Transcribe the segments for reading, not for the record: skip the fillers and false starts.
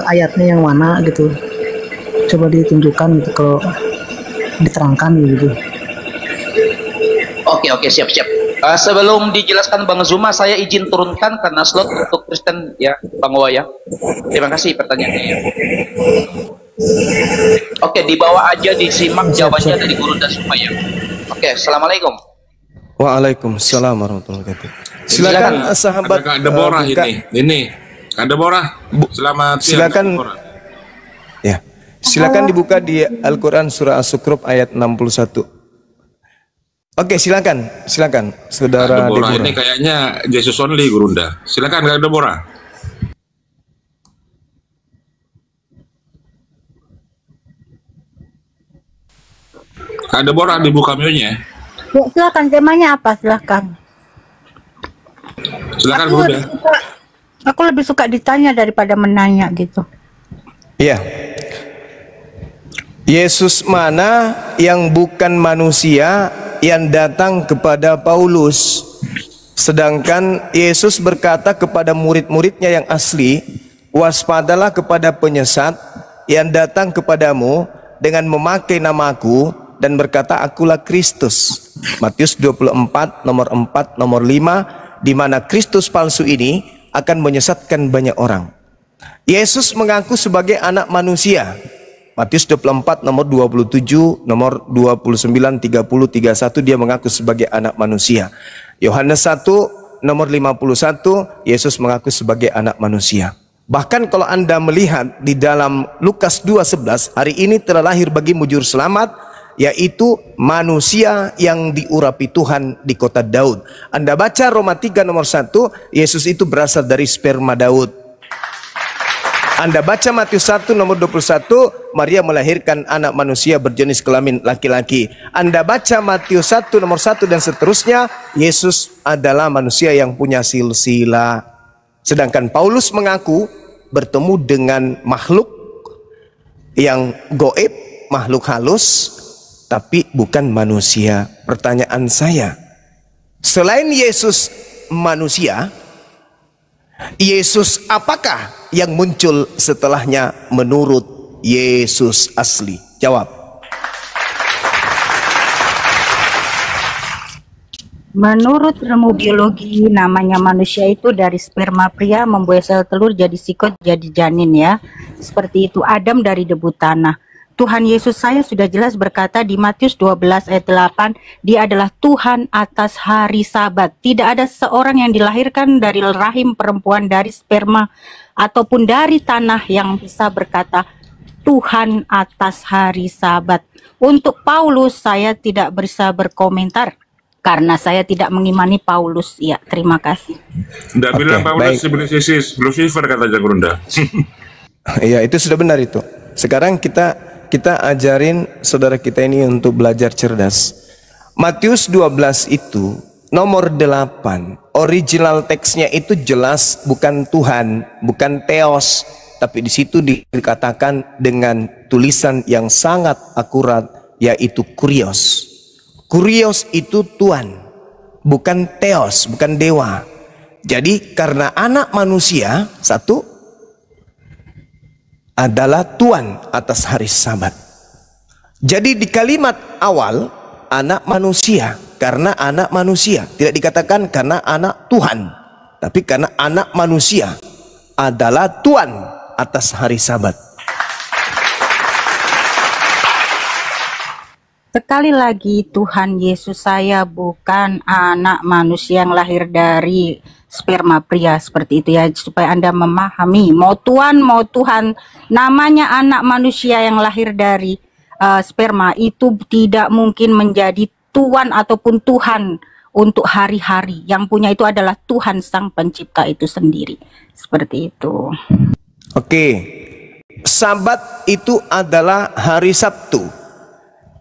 ayatnya yang mana gitu. Coba ditunjukkan gitu kalau diterangkan gitu. Oke, siap. Sebelum dijelaskan Bang Zuma, saya izin turunkan karena slot untuk Kristen ya, Bang Owa ya. Terima kasih pertanyaannya ya. Oke, dibawa aja, disimak jawabannya dari Guru dan Zuma ya. Oke, assalamualaikum. Waalaikumsalam warahmatullahi wabarakatuh. Silakan sahabat Kak Deborah ini Kak Deborah. Selamat siang. Silakan. Ya. Silakan dibuka di Al-Qur'an surah As-Zukhruf ayat 61. Oke, silakan Saudara Deborah. Deborah. Ini kayaknya Jesus only Gurunda. Silakan Kak Deborah. Kak Deborah dibuka mute-nya. Ya, silakan, temanya apa? Silakan Bunda. Aku lebih suka ditanya daripada menanya gitu. Iya. Yesus mana yang bukan manusia yang datang kepada Paulus, sedangkan Yesus berkata kepada murid-muridnya yang asli, waspadalah kepada penyesat yang datang kepadamu dengan memakai namaku dan berkata akulah Kristus. Matius 24 nomor 4 nomor 5, di mana Kristus palsu ini akan menyesatkan banyak orang. Yesus mengaku sebagai anak manusia. Matius 24 nomor 27, nomor 29, 30, 31 dia mengaku sebagai anak manusia. Yohanes 1 nomor 51 Yesus mengaku sebagai anak manusia. Bahkan kalau Anda melihat di dalam Lukas 2:11, hari ini telah lahir bagimu juru selamat, yaitu manusia yang diurapi Tuhan di kota Daud. Anda baca Roma 3 nomor 1, Yesus itu berasal dari sperma Daud. Anda baca Matius 1 nomor 21, Maria melahirkan anak manusia berjenis kelamin laki-laki. Anda baca Matius 1 nomor 1 dan seterusnya, Yesus adalah manusia yang punya silsilah. Sedangkan Paulus mengaku bertemu dengan makhluk yang goib, makhluk halus, tapi bukan manusia. Pertanyaan saya, selain Yesus manusia, Yesus apakah yang muncul setelahnya menurut Yesus asli? Jawab. Menurut ilmu biologi, namanya manusia itu dari sperma pria membuat sel telur jadi sikot jadi janin ya. Seperti itu. Adam dari debu tanah. Tuhan Yesus saya sudah jelas berkata di Matius 12 ayat 8, dia adalah Tuhan atas hari Sabat. Tidak ada seorang yang dilahirkan dari rahim perempuan, dari sperma ataupun dari tanah yang bisa berkata Tuhan atas hari Sabat. Untuk Paulus saya tidak bisa berkomentar karena saya tidak mengimani Paulus. Ya, terima kasih. Tidak bilang Paulus sebenarnya Lucifer kata Jagurunda. Ya, itu sudah benar itu. Sekarang kita ajarin saudara kita ini untuk belajar cerdas. Matius 12 itu nomor 8, original teksnya itu jelas bukan Tuhan, bukan Theos, tapi di situ dikatakan dengan tulisan yang sangat akurat, yaitu Kurios. Kurios itu Tuhan, bukan Theos, bukan dewa. Jadi karena anak manusia satu adalah Tuhan atas hari Sabat. Jadi di kalimat awal anak manusia, karena anak manusia, tidak dikatakan karena anak Tuhan, tapi karena anak manusia adalah Tuhan atas hari Sabat. Sekali lagi, Tuhan Yesus saya bukan anak manusia yang lahir dari sperma pria, seperti itu ya, supaya Anda memahami. Mau Tuhan namanya anak manusia yang lahir dari sperma itu tidak mungkin menjadi Tuhan ataupun Tuhan untuk hari-hari. Yang punya itu adalah Tuhan Sang Pencipta itu sendiri. Seperti itu. Oke, Sabat itu adalah hari Sabtu.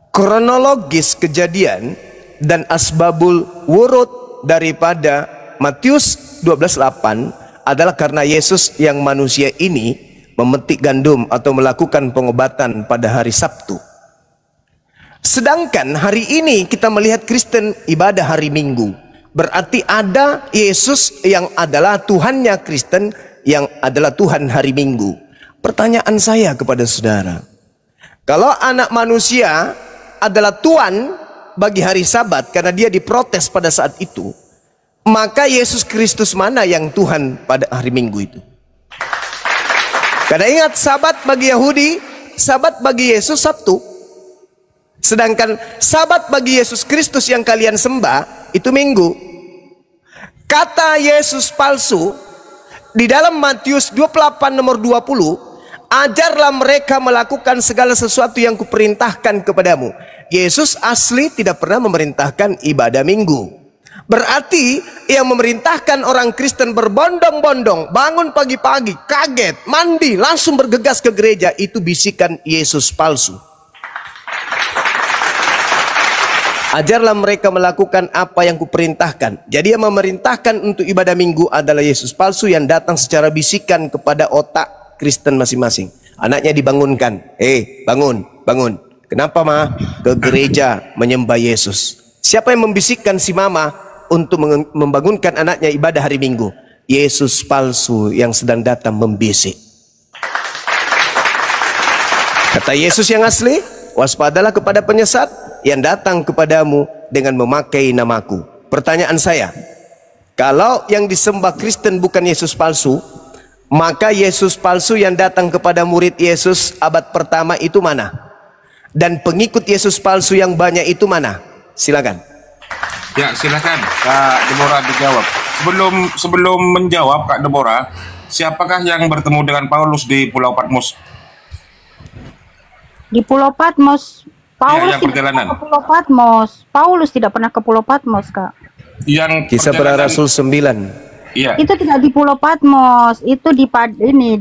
Kronologis kejadian dan asbabul wurud daripada Matius 12:8 adalah karena Yesus yang manusia ini memetik gandum atau melakukan pengobatan pada hari Sabtu. Sedangkan hari ini kita melihat Kristen ibadah hari Minggu. Berarti ada Yesus yang adalah Tuhannya Kristen, yang adalah Tuhan hari Minggu. Pertanyaan saya kepada saudara, kalau anak manusia adalah Tuhan bagi hari Sabat karena dia diprotes pada saat itu, maka Yesus Kristus mana yang Tuhan pada hari Minggu itu? Karena ingat, Sabat bagi Yahudi, Sabat bagi Yesus Sabtu. Sedangkan Sabat bagi Yesus Kristus yang kalian sembah itu Minggu. Kata Yesus palsu di dalam Matius 28 nomor 20, ajarlah mereka melakukan segala sesuatu yang kuperintahkan kepadamu. Yesus asli tidak pernah memerintahkan ibadah Minggu. Berarti yang memerintahkan orang Kristen berbondong-bondong, bangun pagi-pagi, kaget, mandi, langsung bergegas ke gereja, itu bisikan Yesus palsu. Ajarlah mereka melakukan apa yang kuperintahkan. Jadi yang memerintahkan untuk ibadah Minggu adalah Yesus palsu yang datang secara bisikan kepada otak Kristen masing-masing. Anaknya dibangunkan, bangun, bangun. Kenapa ma? Ke gereja menyembah Yesus. Siapa yang membisikkan si mama untuk membangunkan anaknya ibadah hari Minggu? Yesus palsu yang sedang datang membisik. Kata Yesus yang asli, waspadalah kepada penyesat yang datang kepadamu dengan memakai namaku. Pertanyaan saya, kalau yang disembah Kristen bukan Yesus palsu, maka Yesus palsu yang datang kepada murid Yesus abad pertama itu mana? Dan pengikut Yesus palsu yang banyak itu mana? Silakan. Ya, silakan Kak Deborah dijawab. Sebelum menjawab Kak Deborah, siapakah yang bertemu dengan Paulus di Pulau Patmos? Di Pulau Patmos, Paulus yang tidak perjalanan. pernah ke Pulau Patmos. Paulus tidak pernah ke Pulau Patmos, Kak. Yang Kisah para Rasul 9. Iya. Itu tidak di Pulau Patmos, itu di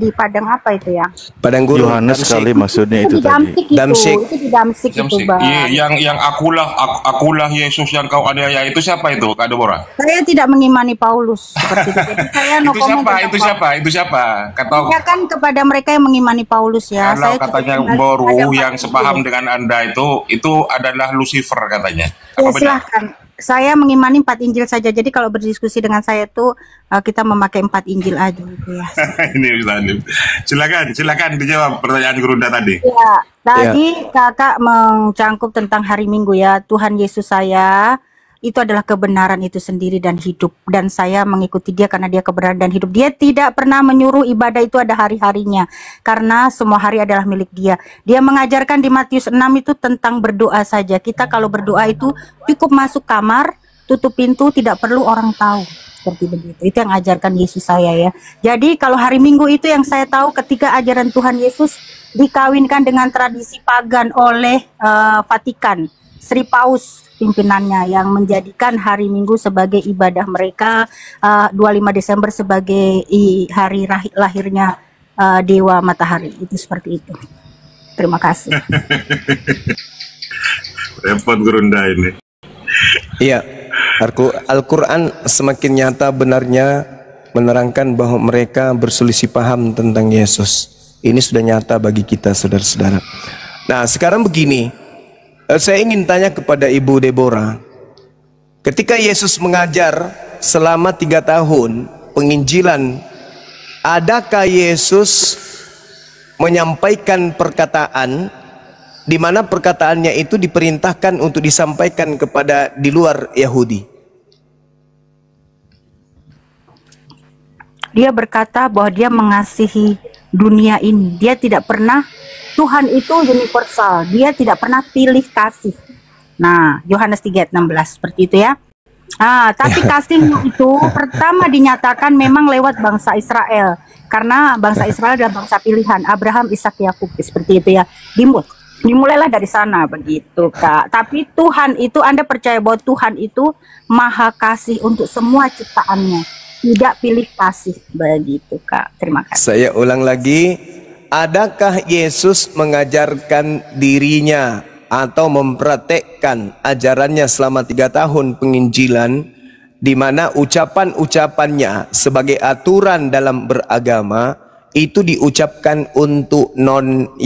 di Padang apa itu ya? Padang Gurun. Yohanes kali maksudnya itu Itu di tadi. Damsik itu di Damsik itu, Bang. Iya, yang akulah Yesus yang kau aniaya itu siapa itu, Kak Deborah? Saya tidak mengimani Paulus seperti itu. Jadi saya no Itu comment siapa? tentang Itu Paulus. siapa? Itu siapa? Kata Ya kan kepada mereka yang mengimani Paulus ya. kalau Saya katanya tidak baru ada yang Paulus. sepaham dengan Anda itu adalah Lucifer katanya. Ya, Apa benar? silahkan. Saya mengimani 4 Injil saja. Jadi kalau berdiskusi dengan saya tuh kita memakai 4 Injil aja gitu ya. Ini Ustaz Hanif. Silakan dijawab pertanyaan Gerunda tadi. Ya, tadi kakak mencangkup tentang hari Minggu ya. Tuhan Yesus saya itu adalah kebenaran itu sendiri dan hidup. Dan saya mengikuti dia karena dia kebenaran dan hidup. Dia tidak pernah menyuruh ibadah itu ada hari-harinya. Karena semua hari adalah milik dia. Dia mengajarkan di Matius 6 itu tentang berdoa saja. Kita kalau berdoa itu cukup masuk kamar, tutup pintu, tidak perlu orang tahu. Seperti begitu. Itu yang ajarkan Yesus saya ya. Jadi kalau hari Minggu itu yang saya tahu ketika ajaran Tuhan Yesus dikawinkan dengan tradisi pagan oleh Vatikan. Sri Paus pimpinannya yang menjadikan hari Minggu sebagai ibadah mereka, 25 Desember sebagai hari lahirnya Dewa Matahari. Itu seperti itu. Terima kasih. Repot Gerunda ini. Iya, Al-Quran semakin nyata benarnya menerangkan bahwa mereka berselisih paham tentang Yesus. Ini sudah nyata bagi kita, saudara-saudara. Nah, sekarang begini, saya ingin tanya kepada Ibu Deborah, ketika Yesus mengajar selama 3 tahun penginjilan, adakah Yesus menyampaikan perkataan di mana perkataannya itu diperintahkan untuk disampaikan kepada di luar Yahudi? Dia berkata bahwa dia mengasihi dunia ini. Dia tidak pernah, Tuhan itu universal. Dia tidak pernah pilih kasih. Nah, Yohanes 3:16 seperti itu ya. Tapi kasihnya itu pertama dinyatakan memang lewat bangsa Israel. Karena bangsa Israel adalah bangsa pilihan. Abraham, Ishak, Yakub seperti itu ya. Dimulailah dari sana begitu, Kak. Tapi Tuhan itu, Anda percaya bahwa Tuhan itu maha kasih untuk semua ciptaannya. Tidak pilih kasih begitu, Kak. Terima kasih. Saya ulang lagi, adakah Yesus mengajarkan dirinya atau mempraktekkan ajarannya selama 3 tahun penginjilan, di mana ucapan-ucapannya sebagai aturan dalam beragama itu diucapkan untuk non-Yahudi?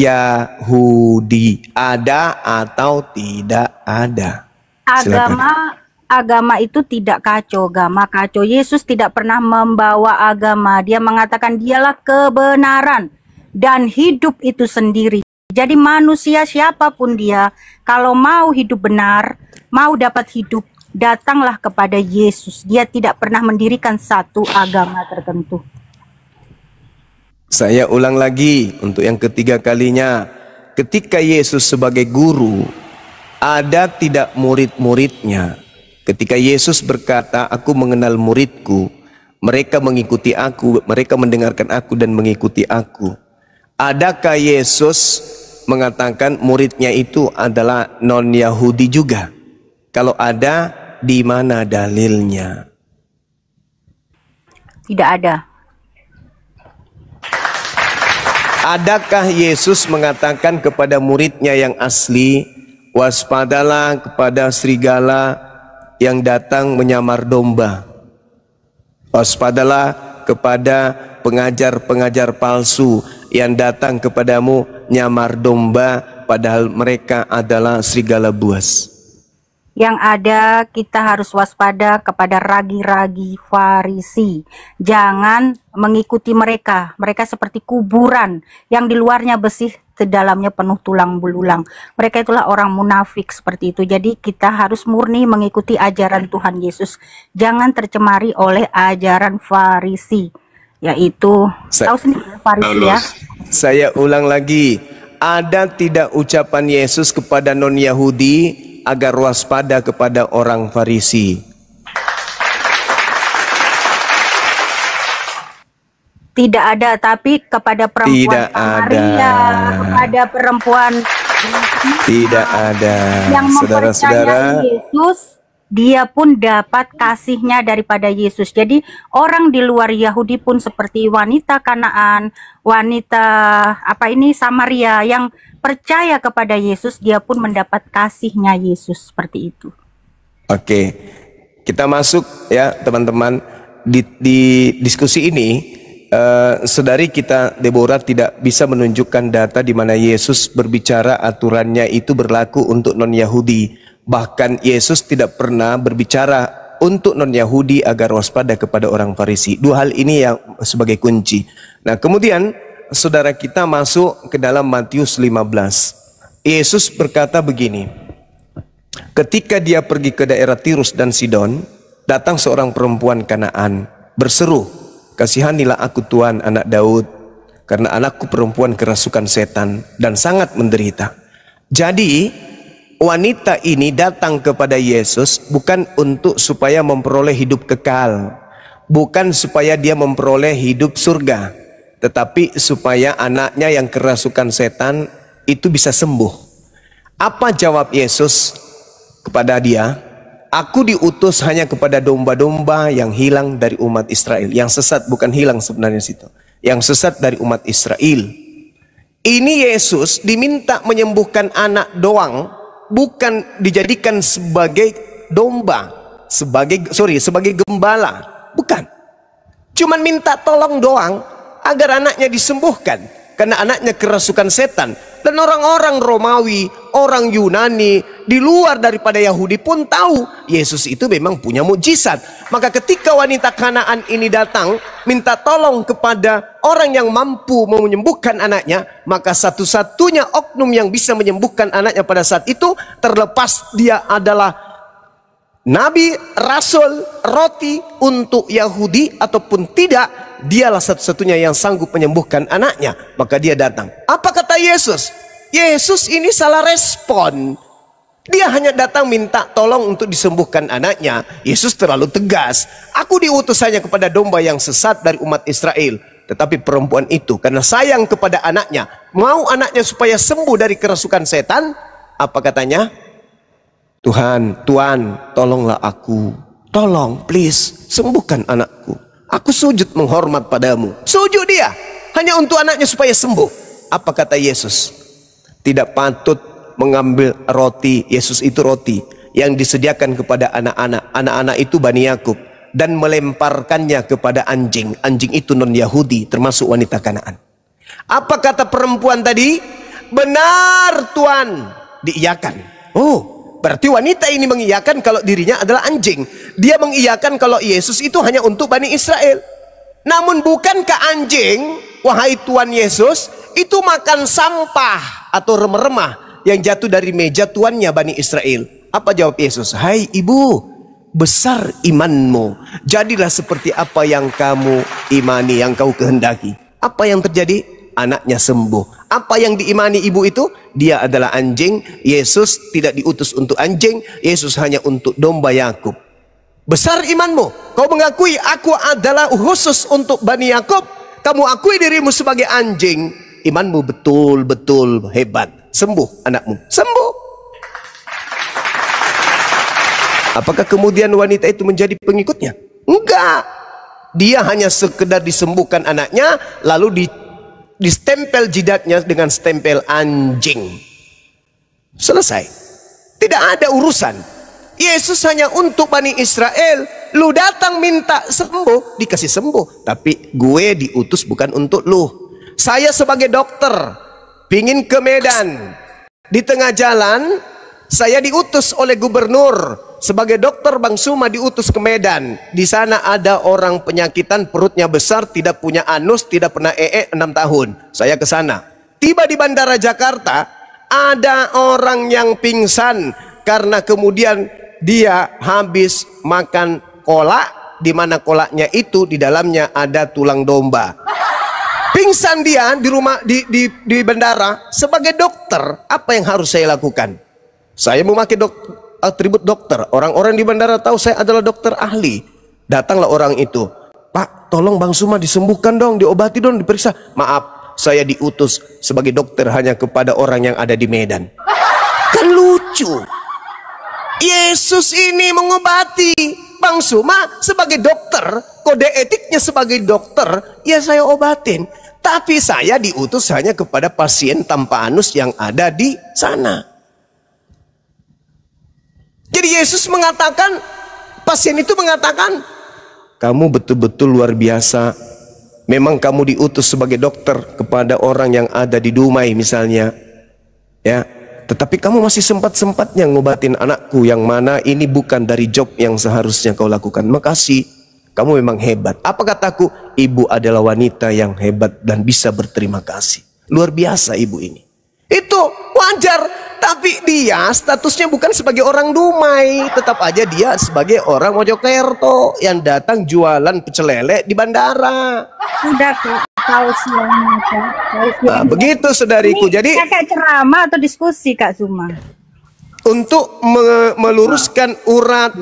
Ada atau tidak ada? Silakan. Agama itu tidak kacau, agama kacau. Yesus tidak pernah membawa agama. Dia mengatakan dialah kebenaran. dan hidup itu sendiri. Jadi manusia siapapun dia, kalau mau hidup benar, mau dapat hidup, datanglah kepada Yesus. Dia tidak pernah mendirikan satu agama tertentu. Saya ulang lagi untuk yang ketiga kalinya. Ketika Yesus sebagai guru, ada tidak murid-muridnya. Ketika Yesus berkata, aku mengenal muridku, mereka mengikuti aku, mereka mendengarkan aku dan mengikuti aku. Adakah Yesus mengatakan muridnya itu adalah non-Yahudi juga? Kalau ada, di mana dalilnya? Tidak ada. Adakah Yesus mengatakan kepada muridnya yang asli, waspadalah kepada serigala yang datang menyamar domba? Waspadalah kepada pengajar-pengajar palsu yang datang kepadamu nyamar domba, padahal mereka adalah serigala buas. Yang ada, kita harus waspada kepada ragi-ragi Farisi. Jangan mengikuti mereka. Mereka seperti kuburan yang di luarnya bersih, di dalamnya penuh tulang belulang. Mereka itulah orang munafik seperti itu. Jadi kita harus murni mengikuti ajaran Tuhan Yesus. Jangan tercemari oleh ajaran Farisi, yaitu tahu sendiri Farisi ya. Saya ulang lagi, ada tidak ucapan Yesus kepada non-Yahudi agar waspada kepada orang Farisi? Tidak ada, tapi kepada perempuan Samaria, kepada perempuan tidak ada. Yang Saudara-saudara, mempercayai Yesus, dia pun dapat kasihnya daripada Yesus. Jadi orang di luar Yahudi pun seperti wanita Kanaan, wanita Samaria yang percaya kepada Yesus, dia pun mendapat kasihnya Yesus seperti itu. Oke, kita masuk ya teman-teman di diskusi ini. Saudari kita Deborah tidak bisa menunjukkan data di mana Yesus berbicara aturannya itu berlaku untuk non-Yahudi. Bahkan Yesus tidak pernah berbicara untuk non-Yahudi agar waspada kepada orang Farisi. Dua hal ini yang sebagai kunci. Nah, kemudian saudara kita masuk ke dalam Matius 15. Yesus berkata begini, ketika dia pergi ke daerah Tirus dan Sidon, datang seorang perempuan Kanaan berseru, kasihanilah aku Tuhan, anak Daud, karena anakku perempuan kerasukan setan dan sangat menderita. Jadi wanita ini datang kepada Yesus bukan untuk supaya memperoleh hidup kekal, bukan supaya dia memperoleh hidup surga, tetapi supaya anaknya yang kerasukan setan itu bisa sembuh. Apa jawab Yesus kepada dia? Aku diutus hanya kepada domba-domba yang hilang dari umat Israel. Yang sesat, bukan hilang sebenarnya situ. Yang sesat dari umat Israel. Ini Yesus diminta menyembuhkan anak doang, bukan dijadikan sebagai domba, sebagai gembala, bukan. Cuman minta tolong doang agar anaknya disembuhkan karena anaknya kerasukan setan. Dan orang-orang Romawi, orang Yunani di luar daripada Yahudi pun tahu Yesus itu memang punya mukjizat. Maka ketika wanita Kanaan ini datang minta tolong kepada orang yang mampu menyembuhkan anaknya, maka satu-satunya oknum yang bisa menyembuhkan anaknya pada saat itu, terlepas dia adalah nabi, rasul, roti untuk Yahudi ataupun tidak, dialah satu-satunya yang sanggup menyembuhkan anaknya. Maka dia datang. Apa kata Yesus? Yesus ini salah respon. Dia hanya datang minta tolong untuk disembuhkan anaknya. Yesus terlalu tegas. Aku diutus hanya kepada domba yang sesat dari umat Israel. Tetapi perempuan itu karena sayang kepada anaknya, mau anaknya supaya sembuh dari kerasukan setan, apa katanya? Tuhan, tolonglah aku. Tolong, please, sembuhkan anakku. Aku sujud menghormat padamu. Sujud dia, hanya untuk anaknya supaya sembuh. Apa kata Yesus? Tidak patut mengambil roti, Yesus itu roti, yang disediakan kepada anak-anak. Anak-anak itu Bani Yakub. Dan melemparkannya kepada anjing. Anjing itu non-Yahudi, termasuk wanita Kanaan. Apa kata perempuan tadi? Benar Tuhan. Diiyakan. Oh, berarti wanita ini mengiyakan kalau dirinya adalah anjing. Dia mengiyakan kalau Yesus itu hanya untuk Bani Israel. Namun bukankah anjing, wahai Tuhan Yesus, itu makan sampah atau remah-remah yang jatuh dari meja tuannya Bani Israel. Apa jawab Yesus? Hai ibu, besar imanmu, jadilah seperti apa yang kamu imani, yang kau kehendaki. Apa yang terjadi? Anaknya sembuh. Apa yang diimani ibu itu? Dia adalah anjing. Yesus tidak diutus untuk anjing, Yesus hanya untuk domba Yakub. Besar imanmu, kau mengakui aku adalah khusus untuk Bani Yakub, kamu akui dirimu sebagai anjing, imanmu betul-betul hebat. Sembuh anakmu, sembuh. Apakah kemudian wanita itu menjadi pengikutnya? Enggak. Dia hanya sekedar disembuhkan anaknya, lalu distempel jidatnya dengan stempel anjing. Selesai. Tidak ada urusan. Yesus hanya untuk Bani Israel. Lu datang minta sembuh, dikasih sembuh. Tapi gue diutus bukan untuk lu. Saya sebagai dokter pingin ke Medan. Di tengah jalan saya diutus oleh gubernur sebagai dokter. Bang Suma diutus ke Medan. Di sana ada orang penyakitan, perutnya besar, tidak punya anus, tidak pernah 6 tahun. Saya ke sana. Tiba di bandara Jakarta, ada orang yang pingsan karena kemudian dia habis makan kolak, di mana kolaknya itu di dalamnya ada tulang domba. Pingsan dia di rumah di bandara. Sebagai dokter, apa yang harus saya lakukan? Saya memakai atribut dokter. Orang-orang di bandara tahu saya adalah dokter ahli. Datanglah orang itu. Pak, tolong Bang Suma disembuhkan dong, diobati dong, diperiksa. Maaf, saya diutus sebagai dokter hanya kepada orang yang ada di Medan. Kan lucu. Yesus ini mengobati. Bang Suma sebagai dokter, kode etiknya sebagai dokter, ya saya obatin. Tapi saya diutus hanya kepada pasien tanpa anus yang ada di sana. Jadi Yesus mengatakan, pasien itu mengatakan, kamu betul-betul luar biasa. Memang kamu diutus sebagai dokter kepada orang yang ada di Dumai misalnya, ya. Tetapi kamu masih sempat-sempatnya ngobatin anakku yang mana ini bukan dari job yang seharusnya kau lakukan. Makasih, kamu memang hebat. Apa kataku? Ibu adalah wanita yang hebat dan bisa berterima kasih. Luar biasa ibu ini. Itu wajar. Tapi dia statusnya bukan sebagai orang Dumai. Tetap aja dia sebagai orang Mojokerto yang datang jualan pecel lele di bandara. Udah Kak, tahu siangnya Kak. Nah, begitu saudariku. Ini Jadi kakak ceramah atau diskusi Kak Suma? untuk meluruskan urat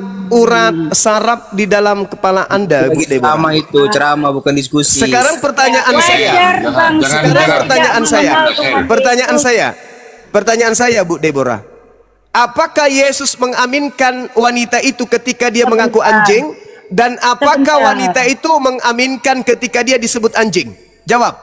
saraf di dalam kepala Anda, Bu Deborah. Ceramah itu, ceramah bukan diskusi. Sekarang pertanyaan saya. Pertanyaan saya, Bu Deborah. Apakah Yesus mengaminkan wanita itu ketika dia mengaku anjing? Dan apakah wanita itu mengaminkan ketika dia disebut anjing? Jawab.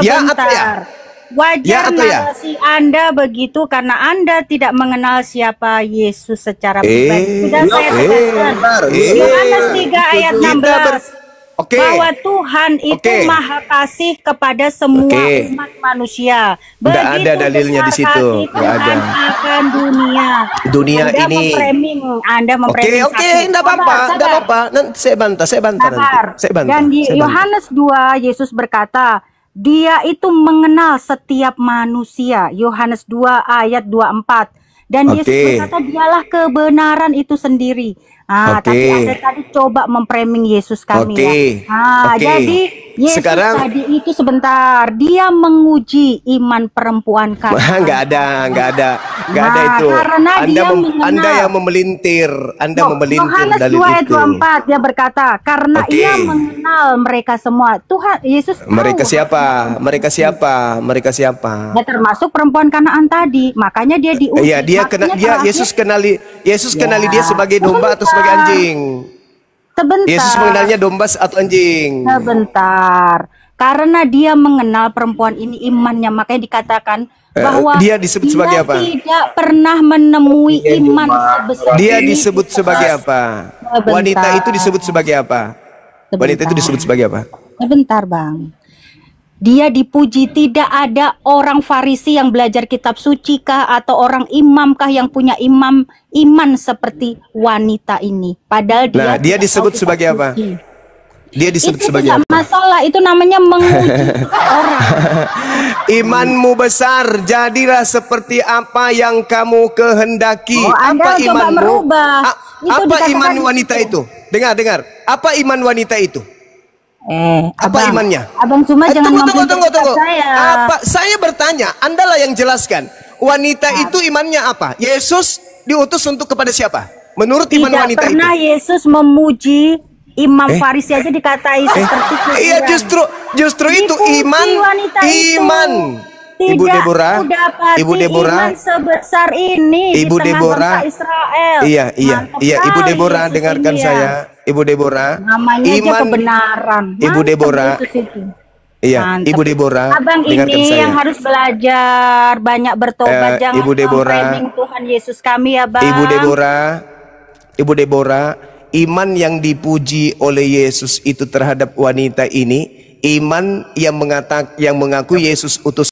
Ya atau ya? Wajar narasi Anda begitu karena Anda tidak mengenal siapa Yesus secara pribadi. Sudah saya tegaskan. Yohanes 3 ayat 16. Bahwa Tuhan itu maha kasih kepada semua umat manusia. Tidak ada dalilnya di situ. Tidak ada. Akan dunia. Dunia Anda ini. Anda memframing. Oke, tidak apa-apa. Nanti saya bantah nanti. Dan di Yohanes 2 Yesus berkata, Dia itu mengenal setiap manusia. Yohanes 2 ayat 24. Dan Yesus berkata dialah kebenaran itu sendiri. Tapi Anda tadi coba memframing Yesus kami ya. Jadi Yesus tadi itu sebentar dia menguji iman perempuan kami. Enggak ada itu. Anda yang memelintir, Yohanes 2 ayat 24 dia berkata, karena ia mengenal mereka semua. Tuhan Yesus tahu. Mereka siapa? Ya, termasuk perempuan Kanaan tadi. Makanya dia diuji. Iya, Yesus kenali dia sebagai domba atau sebagai anjing. Sebentar. Yesus mengenalnya domba atau anjing. Sebentar. Karena dia mengenal perempuan ini imannya, makanya dikatakan bahwa dia disebut sebagai apa? Tidak pernah menemui iman sebesar. Dia disebut sebagai apa? Wanita itu disebut sebagai apa? Wanita itu disebut sebagai apa? Sebentar, Bang. Dia dipuji, tidak ada orang Farisi yang belajar kitab suci kah atau orang imam kah yang punya iman seperti wanita ini. Padahal dia disebut sebagai apa? Dia disebut Itu sebagai tidak apa? masalah, itu namanya menguji orang. Imanmu besar, jadilah seperti apa yang kamu kehendaki. Oh, Anda apa coba imanmu? merubah. Itu Apa dikatakan iman wanita itu. itu? Dengar. Apa iman wanita itu? Apa Abang, imannya? Abang Zuma jangan Tunggu. saya. Apa? Saya bertanya, Andalah yang jelaskan. Wanita itu imannya apa? Yesus diutus untuk kepada siapa? Menurut iman Tidak wanita pernah itu. Yesus memuji Imam Farisi aja dikatai seperti itu. Iya, justru itu Dipuji iman. wanita itu. Iman. Tidak Ibu Deborah, mendapati Ibu Deborah, iman sebesar ini Ibu di tengah Deborah, bangsa Israel. Iya. Mantap Ibu sekali Deborah, Yesus dengarkan ini ya. saya. Ibu Deborah, Namanya aja kebenaran. Ibu Mantap Deborah, Yesus itu. iya, Mantap. Ibu Deborah, Abang dengarkan ini saya. yang harus belajar, banyak bertobat, jangan Ibu Deborah, memframing Tuhan Yesus kami ya Bang. Ibu Deborah, iman yang dipuji oleh Yesus itu terhadap wanita ini, iman yang mengaku Yesus utus